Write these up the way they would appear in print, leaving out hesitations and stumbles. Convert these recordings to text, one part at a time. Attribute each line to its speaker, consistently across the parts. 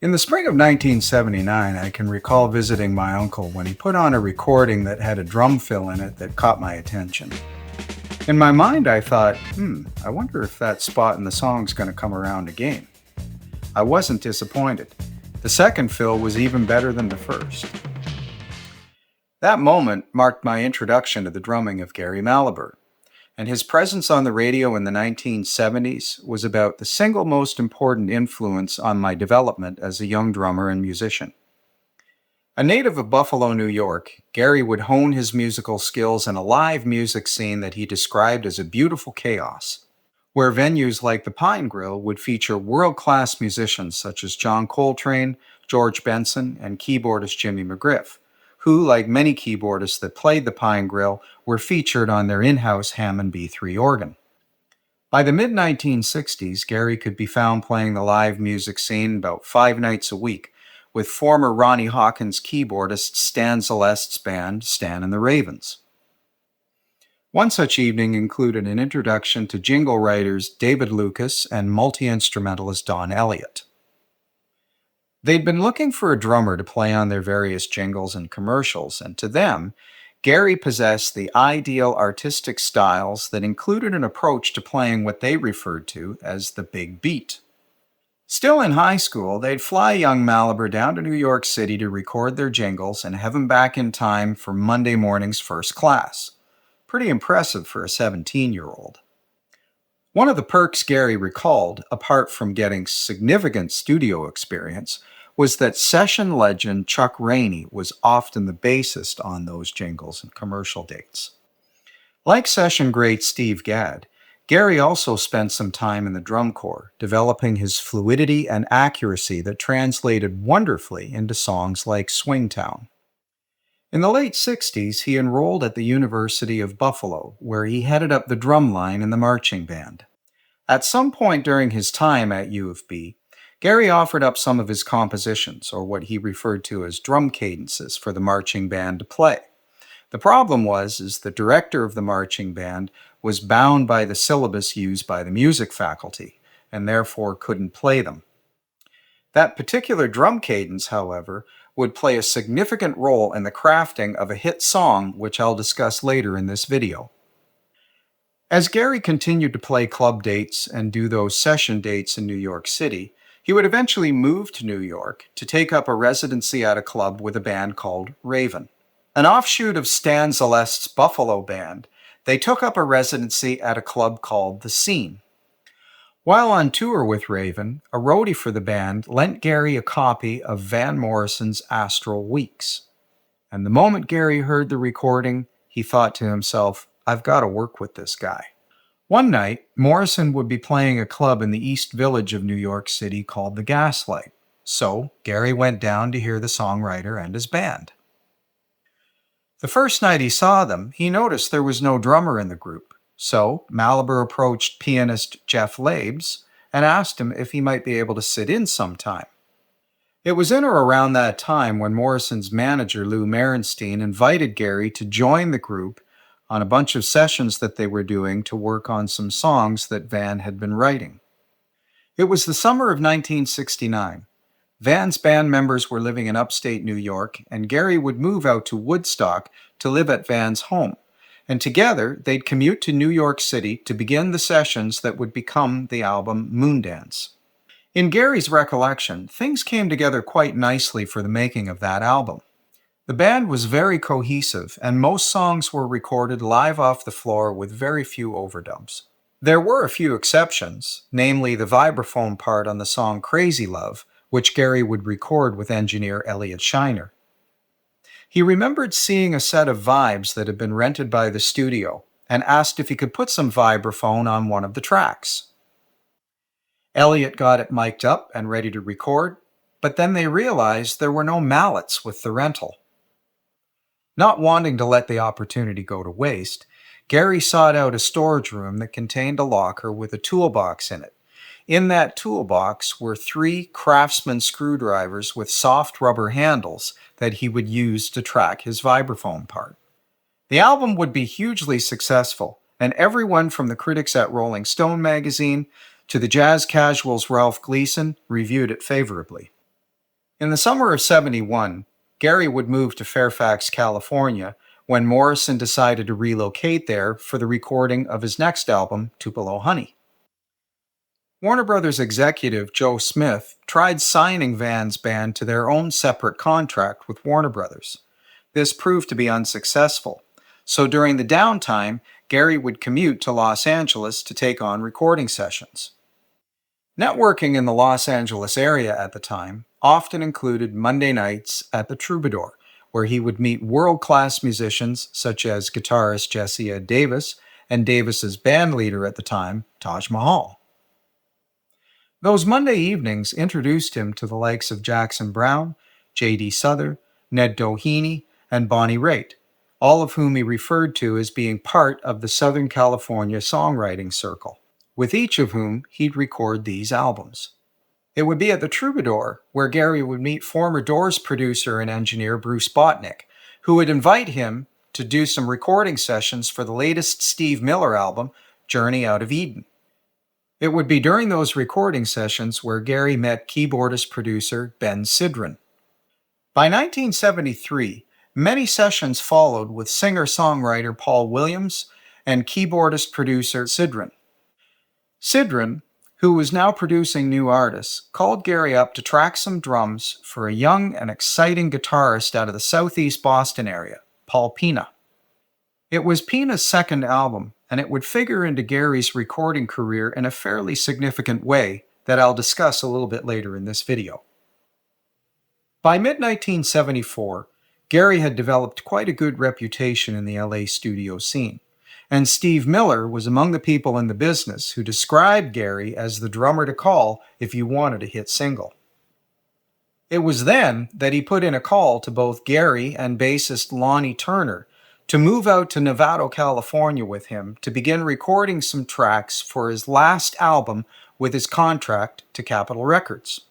Speaker 1: In the spring of 1979, I can recall visiting my uncle when he put on a recording that had a drum fill in it that caught my attention. In my mind, I thought, I wonder if that spot in the song's going to come around again. I wasn't disappointed. The second fill was even better than the first. That moment marked my introduction to the drumming of Gary Mallaber, and his presence on the radio in the 1970s was about the single most important influence on my development as a young drummer and musician. A native of Buffalo, New York, Gary would hone his musical skills in a live music scene that he described as a beautiful chaos, where venues like the Pine Grill would feature world-class musicians such as John Coltrane, George Benson, and keyboardist Jimmy McGriff, who, like many keyboardists that played the Pine Grill, were featured on their in-house Hammond B3 organ. By the mid-1960s, Gary could be found playing the live music scene about 5 nights a week, with former Ronnie Hawkins keyboardist Stan Zalest's band, Stan and the Ravens. One such evening included an introduction to jingle writers David Lucas and multi-instrumentalist Don Elliott. They'd been looking for a drummer to play on their various jingles and commercials, and to them, Gary possessed the ideal artistic styles that included an approach to playing what they referred to as the big beat. Still in high school, they'd fly young Mallaber down to New York City to record their jingles and have him back in time for Monday morning's first class. Pretty impressive for a 17-year-old. One of the perks Gary recalled, apart from getting significant studio experience, was that session legend Chuck Rainey was often the bassist on those jingles and commercial dates. Like session great Steve Gadd, Gary also spent some time in the drum corps, developing his fluidity and accuracy that translated wonderfully into songs like Swingtown. In the late 60s, he enrolled at the University of Buffalo, where he headed up the drum line in the marching band. At some point during his time at U of B, Gary offered up some of his compositions, or what he referred to as drum cadences, for the marching band to play. The problem was the director of the marching band was bound by the syllabus used by the music faculty, and therefore couldn't play them. That particular drum cadence, however, would play a significant role in the crafting of a hit song, which I'll discuss later in this video. As Gary continued to play club dates and do those session dates in New York City, he would eventually move to New York to take up a residency at a club with a band called Raven. An offshoot of Stan Zalest's Buffalo band, they took up a residency at a club called The Scene. While on tour with Raven, a roadie for the band lent Gary a copy of Van Morrison's Astral Weeks. And the moment Gary heard the recording, he thought to himself, I've got to work with this guy. One night, Morrison would be playing a club in the East Village of New York City called the Gaslight. So Gary went down to hear the songwriter and his band. The first night he saw them, he noticed there was no drummer in the group. So Mallaber approached pianist Jeff Labes and asked him if he might be able to sit in sometime. It was in or around that time when Morrison's manager Lou Merenstein invited Gary to join the group on a bunch of sessions that they were doing to work on some songs that Van had been writing. It was the summer of 1969. Van's band members were living in upstate New York, and Gary would move out to Woodstock to live at Van's home. And together, they'd commute to New York City to begin the sessions that would become the album Moondance. In Gary's recollection, things came together quite nicely for the making of that album. The band was very cohesive, and most songs were recorded live off the floor with very few overdubs. There were a few exceptions, namely the vibraphone part on the song Crazy Love, which Gary would record with engineer Elliot Shiner. He remembered seeing a set of vibes that had been rented by the studio and asked if he could put some vibraphone on one of the tracks. Elliot got it mic'd up and ready to record, but then they realized there were no mallets with the rental. Not wanting to let the opportunity go to waste, Gary sought out a storage room that contained a locker with a toolbox in it. In that toolbox were 3 Craftsman screwdrivers with soft rubber handles that he would use to track his vibraphone part. The album would be hugely successful, and everyone from the critics at Rolling Stone magazine to the jazz casuals Ralph Gleason reviewed it favorably. In the summer of '71, Gary would move to Fairfax, California, when Morrison decided to relocate there for the recording of his next album, Tupelo Honey. Warner Brothers executive Joe Smith tried signing Van's band to their own separate contract with Warner Brothers. This proved to be unsuccessful, so during the downtime, Gary would commute to Los Angeles to take on recording sessions. Networking in the Los Angeles area at the time often included Monday nights at the Troubadour, where he would meet world-class musicians such as guitarist Jesse Ed Davis and Davis's band leader at the time, Taj Mahal. Those Monday evenings introduced him to the likes of Jackson Browne, J.D. Souther, Ned Doheny, and Bonnie Raitt, all of whom he referred to as being part of the Southern California songwriting circle, with each of whom he'd record these albums. It would be at the Troubadour where Gary would meet former Doors producer and engineer Bruce Botnick, who would invite him to do some recording sessions for the latest Steve Miller album, Journey Out of Eden. It would be during those recording sessions where Gary met keyboardist-producer Ben Sidran. By 1973, many sessions followed with singer-songwriter Paul Williams and keyboardist-producer Sidran. Sidran, who was now producing new artists, called Gary up to track some drums for a young and exciting guitarist out of the southeast Boston area, Paul Pina. It was Pina's second album, and it would figure into Gary's recording career in a fairly significant way that I'll discuss a little bit later in this video. By mid-1974, Gary had developed quite a good reputation in the LA studio scene, and Steve Miller was among the people in the business who described Gary as the drummer to call if you wanted a hit single. It was then that he put in a call to both Gary and bassist Lonnie Turner to move out to Novato, California with him to begin recording some tracks for his last album with his contract to Capitol Records.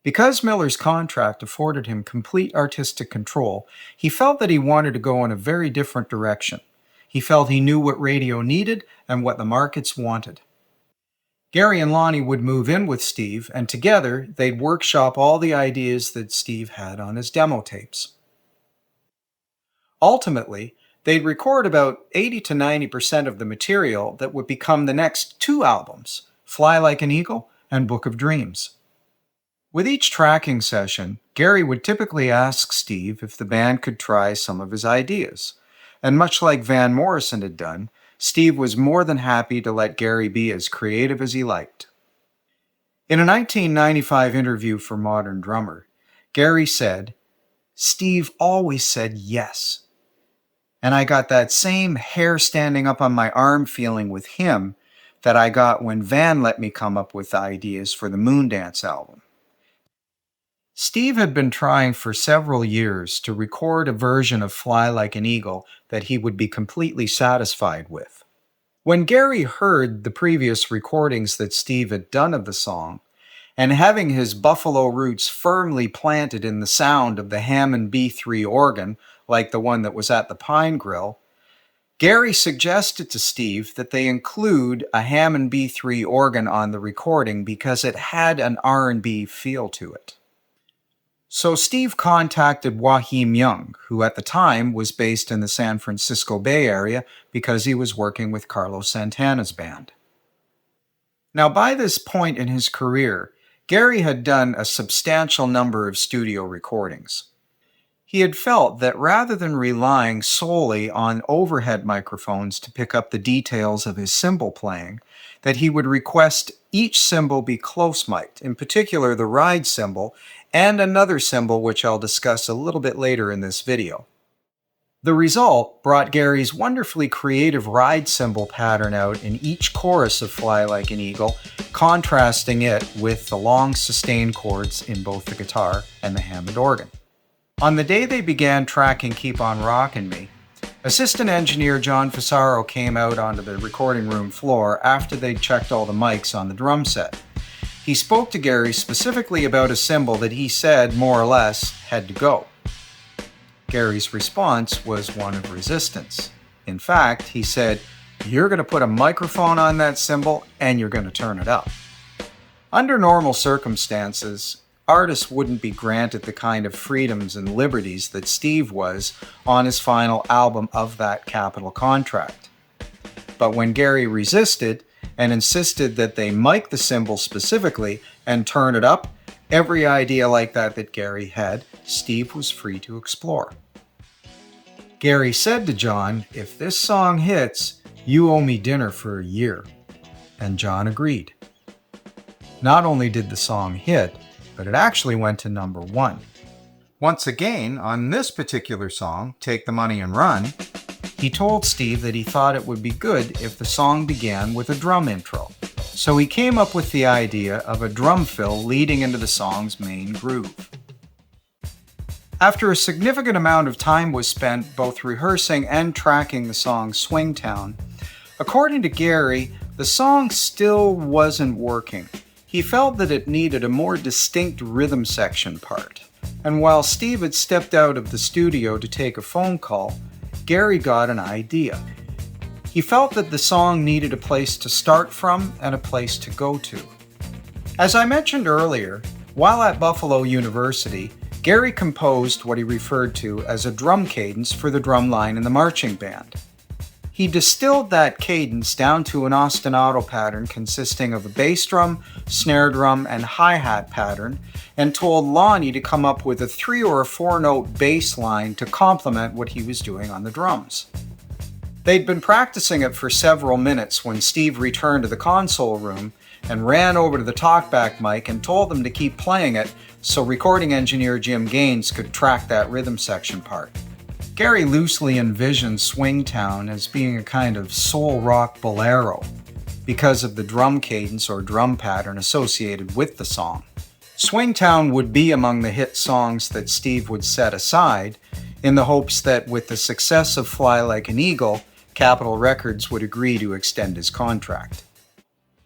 Speaker 1: Because Miller's contract afforded him complete artistic control, he felt that he wanted to go in a very different direction. He felt he knew what radio needed and what the markets wanted. Gary and Lonnie would move in with Steve, and together they'd workshop all the ideas that Steve had on his demo tapes. Ultimately, they'd record about 80 to 90% of the material that would become the next two albums, Fly Like an Eagle and Book of Dreams. With each tracking session, Gary would typically ask Steve if the band could try some of his ideas, and much like Van Morrison had done, Steve was more than happy to let Gary be as creative as he liked. In a 1995 interview for Modern Drummer, Gary said, "Steve always said yes. And I got that same hair standing up on my arm feeling with him that I got when Van let me come up with the ideas for the Moondance album." Steve had been trying for several years to record a version of Fly Like an Eagle that he would be completely satisfied with. When Gary heard the previous recordings that Steve had done of the song, and having his Buffalo roots firmly planted in the sound of the Hammond B3 organ, like the one that was at the Pine Grill, Gary suggested to Steve that they include a Hammond B3 organ on the recording because it had an R&B feel to it. So Steve contacted Wahim Young, who at the time was based in the San Francisco Bay Area because he was working with Carlos Santana's band. Now, by this point in his career, Gary had done a substantial number of studio recordings. He had felt that rather than relying solely on overhead microphones to pick up the details of his cymbal playing, that he would request each cymbal be close-mic'd, in particular the ride cymbal, and another cymbal which I'll discuss a little bit later in this video. The result brought Gary's wonderfully creative ride cymbal pattern out in each chorus of Fly Like an Eagle, contrasting it with the long sustained chords in both the guitar and the Hammond organ. On the day they began tracking Keep On Rockin' Me, assistant engineer John Fasaro came out onto the recording room floor after they'd checked all the mics on the drum set. He spoke to Gary specifically about a cymbal that he said, more or less, had to go. Gary's response was one of resistance. In fact, he said, "You're going to put a microphone on that cymbal and you're going to turn it up." Under normal circumstances, artists wouldn't be granted the kind of freedoms and liberties that Steve was on his final album of that Capitol contract. But when Gary resisted and insisted that they mic the cymbal specifically and turn it up, every idea like that Gary had, Steve was free to explore. Gary said to John, "If this song hits, you owe me dinner for a year." And John agreed. Not only did the song hit, but it actually went to number 1. Once again, on this particular song, Take the Money and Run, he told Steve that he thought it would be good if the song began with a drum intro. So he came up with the idea of a drum fill leading into the song's main groove. After a significant amount of time was spent both rehearsing and tracking the song Swingtown, according to Gary, the song still wasn't working. He felt that it needed a more distinct rhythm section part. And while Steve had stepped out of the studio to take a phone call, Gary got an idea. He felt that the song needed a place to start from and a place to go to. As I mentioned earlier, while at Buffalo University, Gary composed what he referred to as a drum cadence for the drum line in the marching band. He distilled that cadence down to an ostinato pattern consisting of a bass drum, snare drum, and hi-hat pattern, and told Lonnie to come up with a 3 or a 4-note bass line to complement what he was doing on the drums. They'd been practicing it for several minutes when Steve returned to the console room and ran over to the talkback mic and told them to keep playing it so recording engineer Jim Gaines could track that rhythm section part. Gary loosely envisioned Swingtown as being a kind of soul rock bolero because of the drum cadence or drum pattern associated with the song. Swingtown would be among the hit songs that Steve would set aside in the hopes that with the success of Fly Like an Eagle, Capitol Records would agree to extend his contract.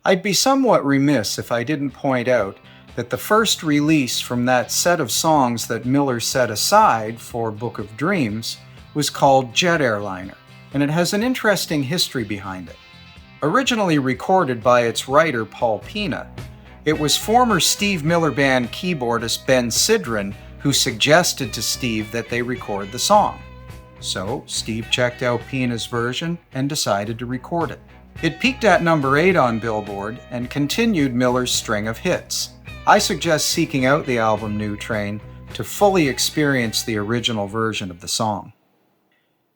Speaker 1: I'd be somewhat remiss if I didn't point out that the first release from that set of songs that Miller set aside for Book of Dreams was called Jet Airliner, and it has an interesting history behind it. Originally recorded by its writer Paul Pina, it was former Steve Miller Band keyboardist Ben Sidran who suggested to Steve that they record the song. So Steve checked out Pina's version and decided to record it. It peaked at number 8 on Billboard and continued Miller's string of hits. I suggest seeking out the album New Train to fully experience the original version of the song.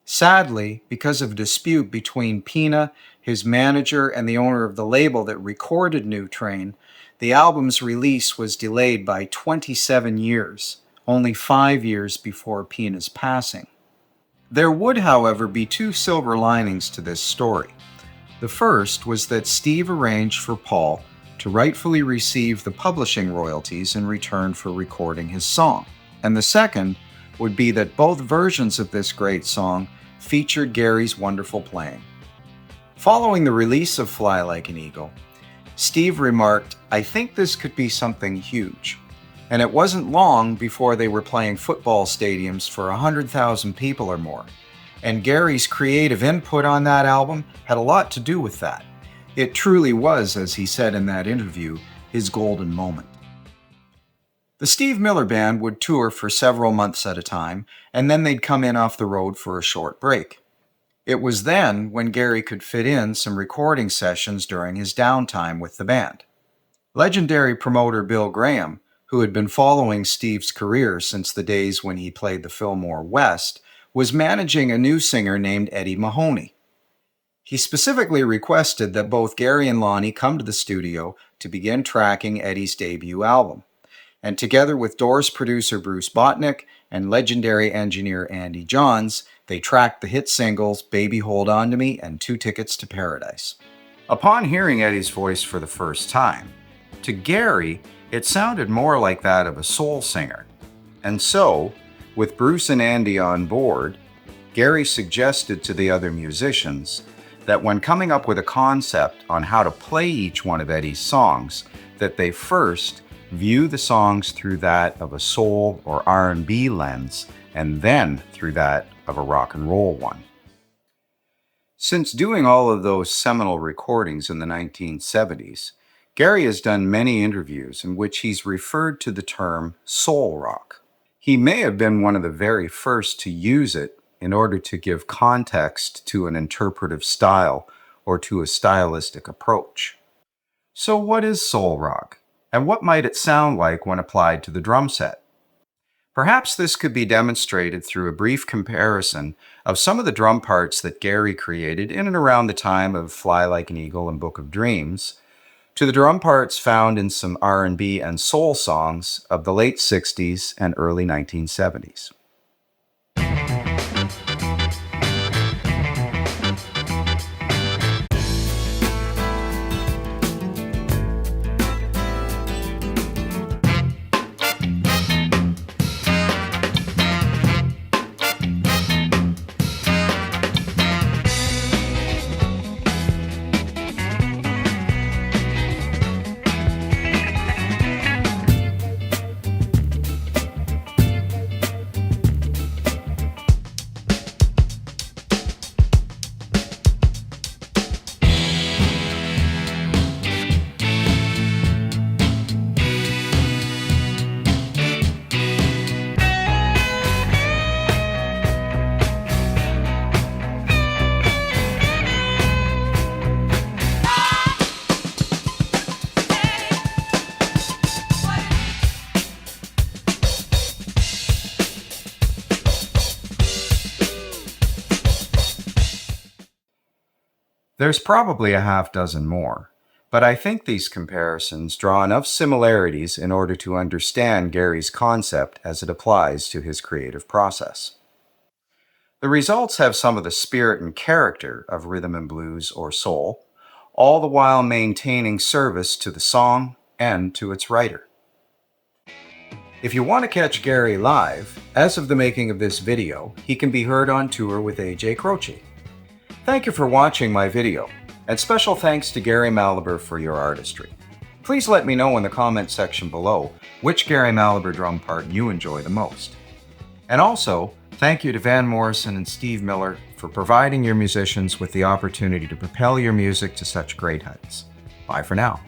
Speaker 1: Sadly, because of a dispute between Pina, his manager, and the owner of the label that recorded New Train, the album's release was delayed by 27 years, only 5 years before Pina's passing. There would, however, be 2 silver linings to this story. The first was that Steve arranged for Paul to rightfully receive the publishing royalties in return for recording his song. And the second would be that both versions of this great song featured Gary's wonderful playing. Following the release of Fly Like an Eagle, Steve remarked, "I think this could be something huge." And it wasn't long before they were playing football stadiums for 100,000 people or more. And Gary's creative input on that album had a lot to do with that. It truly was, as he said in that interview, his golden moment. The Steve Miller Band would tour for several months at a time, and then they'd come in off the road for a short break. It was then when Gary could fit in some recording sessions during his downtime with the band. Legendary promoter Bill Graham, who had been following Steve's career since the days when he played the Fillmore West, was managing a new singer named Eddie Mahoney. He specifically requested that both Gary and Lonnie come to the studio to begin tracking Eddie's debut album. And together with Doors producer Bruce Botnick and legendary engineer Andy Johns, they tracked the hit singles Baby Hold On to Me and 2 Tickets to Paradise. Upon hearing Eddie's voice for the first time, to Gary, it sounded more like that of a soul singer. And so, with Bruce and Andy on board, Gary suggested to the other musicians that when coming up with a concept on how to play each one of Eddie's songs, that they first view the songs through that of a soul or R&B lens, and then through that of a rock and roll one. Since doing all of those seminal recordings in the 1970s, Gary has done many interviews in which he's referred to the term soul rock. He may have been one of the very first to use it in order to give context to an interpretive style or to a stylistic approach. So what is soul rock, and what might it sound like when applied to the drum set? Perhaps this could be demonstrated through a brief comparison of some of the drum parts that Gary created in and around the time of Fly Like an Eagle and Book of Dreams to the drum parts found in some R&B and soul songs of the late 60s and early 1970s. There's probably a half dozen more, but I think these comparisons draw enough similarities in order to understand Gary's concept as it applies to his creative process. The results have some of the spirit and character of rhythm and blues or soul, all the while maintaining service to the song and to its writer. If you want to catch Gary live, as of the making of this video, he can be heard on tour with A.J. Croce. Thank you for watching my video, and special thanks to Gary Mallaber for your artistry. Please let me know in the comment section below which Gary Mallaber drum part you enjoy the most. And also, thank you to Van Morrison and Steve Miller for providing your musicians with the opportunity to propel your music to such great heights. Bye for now.